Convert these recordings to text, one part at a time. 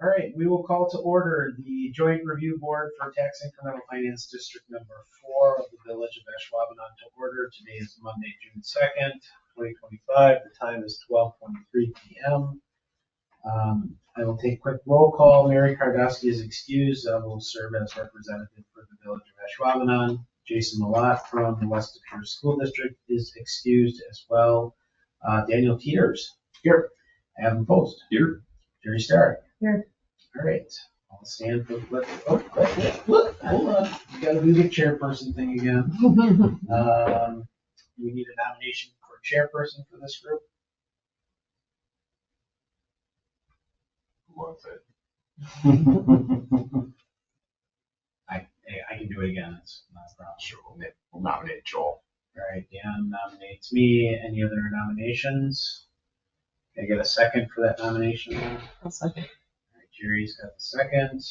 All right, we will call to order the Joint Review Board for Tax Incremental Finance District number 4 of the Village of Ashwaubenon to order. Today is Monday, June 2nd, 2025. The time is 12:23 p.m. I will take quick roll call. Mary Kardowski is excused. I will serve as representative for the Village of Ashwaubenon. Jason Malott from the West Dakota School District is excused as well. Daniel Teeters. Here. Adam Post. Here. Jerry Starr. Here. All right. I'll stand for look, hold on. You gotta do the chairperson thing again. We need a nomination for chairperson for this group. Who wants it? I can do it again. It's not a problem. Sure, we'll nominate Joel. All right, Dan nominates me. Any other nominations? Can I get a second for that nomination? I'll second. All right, Jerry's got the second.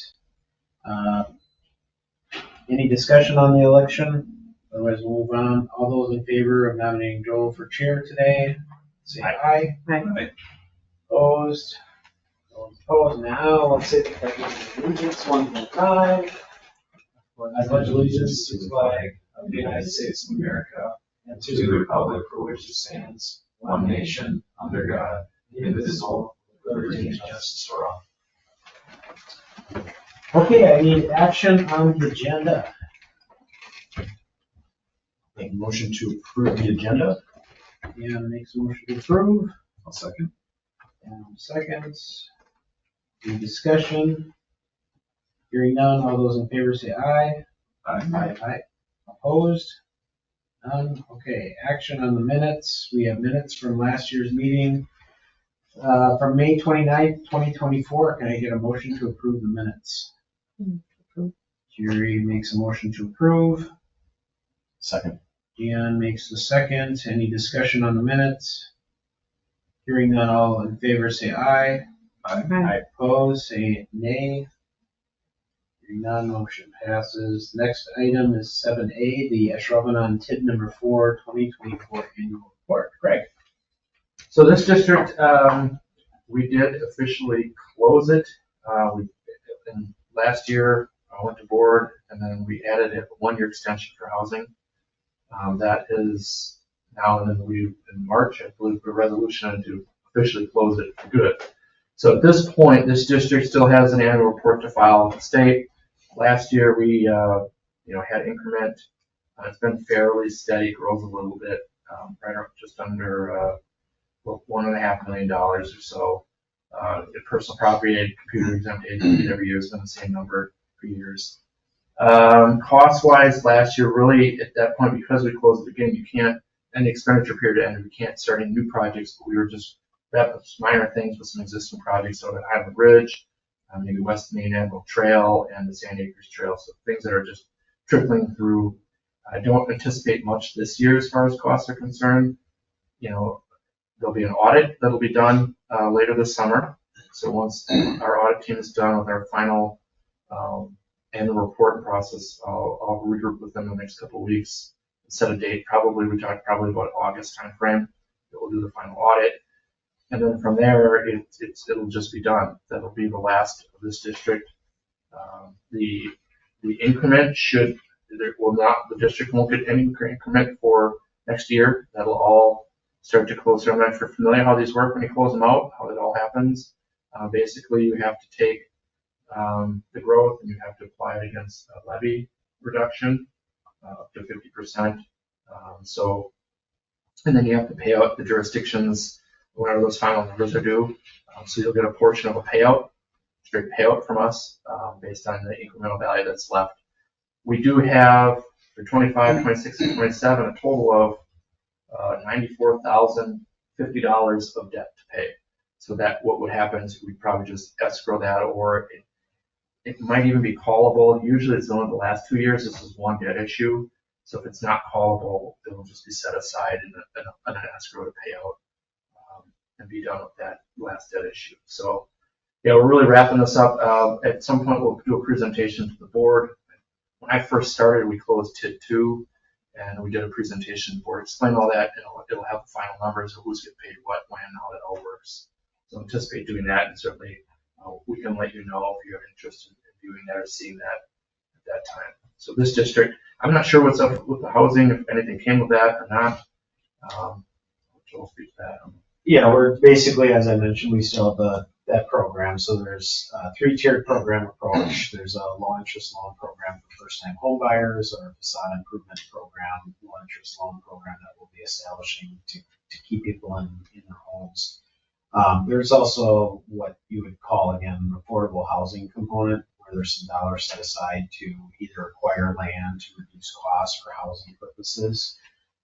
Any discussion on the election? Otherwise, we'll move on. All those in favor of nominating Joel for chair today, say aye. Aye. Opposed? No one's opposed. Now, let's say the pledge of allegiance one more time. I pledge allegiance to the flag of the United States of America and to the republic for which it stands, one nation, under God, indivisible, with liberty and justice for all. Okay, I need action on the agenda. Make a motion to approve the agenda. Dan makes a motion to approve. I'll second. Dan seconds. Any discussion? Hearing none, all those in favor say aye. Aye. Aye. Opposed? None. Okay, action on the minutes. We have minutes from last year's meeting. From May 29th, 2024. Can I get a motion to approve the minutes? Jerry makes a motion to approve. Second. Deanne makes the second. Any discussion on the minutes? Hearing none, all in favor say aye. Aye. Oppose, say nay. Hearing none, motion passes. Next item is 7A, the Ashwaubenon TID number 4, 2024 annual report. Greg. So this district, we did officially close it. Last year, I went to board, and then we added a 1-year extension for housing. That is now, and then in March, I believe, a resolution to officially close it for good. So at this point, this district still has an annual report to file with the state. Last year, we had increment. It's been fairly steady, grows a little bit, right up just under $1.5 million or so. Personal property aid, computer exempt aid every year has been the same number for years. Cost-wise, last year, really at that point, because we closed at the beginning, you can't, and the expenditure period ended, we can't start any new projects, but we were just wrapping up some minor things with some existing projects over at Highland Ridge, maybe West Main Anvil Trail and the Sand Acres Trail, so things that are just trickling through. I don't anticipate much this year as far as costs are concerned. There'll be an audit that'll be done later this summer. So once our audit team is done with our final annual report process, I'll regroup with them in the next couple of weeks, set a date. We talked probably about August timeframe that we'll do the final audit. And then from there, it'll just be done. That'll be the last of this district. The increment the district won't get any increment for next year. That'll all start to close. I'm not sure familiar how these work when you close them out, how it all happens. Basically, you have to take the growth and you have to apply it against a levy reduction up to 50%. And then you have to pay out the jurisdictions whenever those final numbers are due. So you'll get a portion of a payout, straight payout from us based on the incremental value that's left. We do have for 25, 26, and 27 a total of $94,050 of debt to pay. So that what would happen is we'd probably just escrow that, or it might even be callable. Usually it's only the last 2 years. This is one debt issue. So if it's not callable, it'll just be set aside in an escrow to pay out and be done with that last debt issue. So yeah, we're really wrapping this up. At some point we'll do a presentation to the board. When I first started, we closed TID 2. And we did a presentation to the board, explain all that, and it'll have the final numbers of who's getting paid what, when, how that all works. So anticipate doing that, and certainly we can let you know if you have interest in viewing that or seeing that at that time. So this district, I'm not sure what's up with the housing, if anything came with that or not. Joel speak to that. Yeah, we're basically, as I mentioned, we still have that program. So there's a three-tiered program approach. There's a low interest loan program for first-time home buyers, or a facade improvement program, low interest loan program that we'll be establishing to keep people in their homes. There's also what you would call, again, an affordable housing component, where there's some dollars set aside to either acquire land to reduce costs for housing purposes.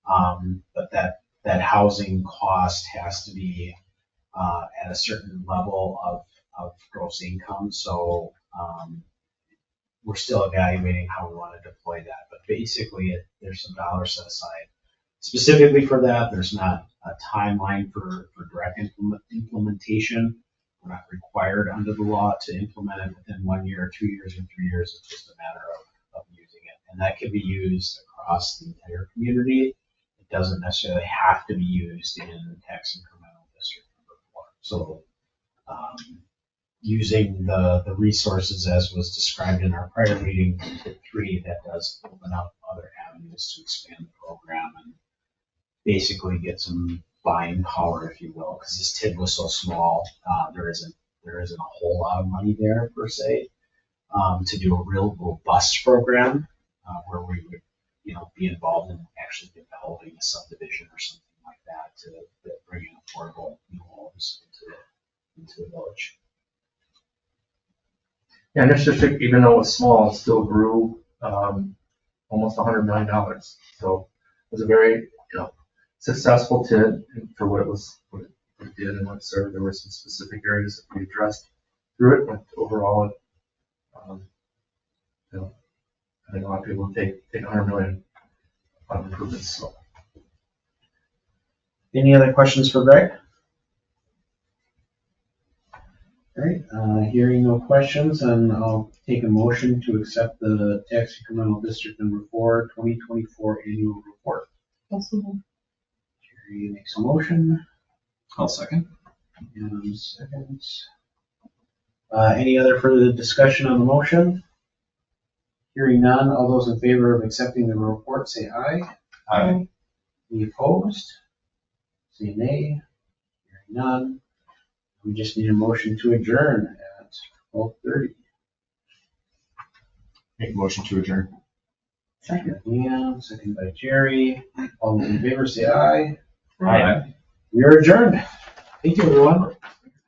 But that housing cost has to be at a certain level of gross income. So we're still evaluating how we want to deploy that. But basically, there's some dollars set aside specifically for that. There's not a timeline for direct implementation. We're not required under the law to implement it within 1 year, 2 years, or 3 years. It's just a matter of using it. And that can be used across the entire community. It doesn't necessarily have to be used in tax incremental district number 4. So using the resources as was described in our prior meeting, TID 3, that does open up other avenues to expand the program and basically get some buying power, if you will, because this TID was so small. There isn't a whole lot of money there per se to do a real robust program where we would, be involved in actually developing a subdivision or something like that to bring in affordable new homes into the village. Yeah, and this district, even though it was small, it still grew almost $100 million. So it was a very, successful TID for what it did and what it served. There were some specific areas that we addressed through it, but overall, I think a lot of people take $100 million on improvements. So. Any other questions for Greg? All right, hearing no questions, and I'll take a motion to accept the Tax Incremental District Number 4 2024 Annual Report. Jerry makes a motion. I'll second. And seconds. Any other further discussion on the motion? Hearing none, all those in favor of accepting the report say aye. Aye. Any opposed? Say nay. Hearing none. We just need a motion to adjourn at 12:30. Make a motion to adjourn. Second, Leanne, second by Jerry. All those in favor say aye. Aye. We are adjourned. Thank you, everyone.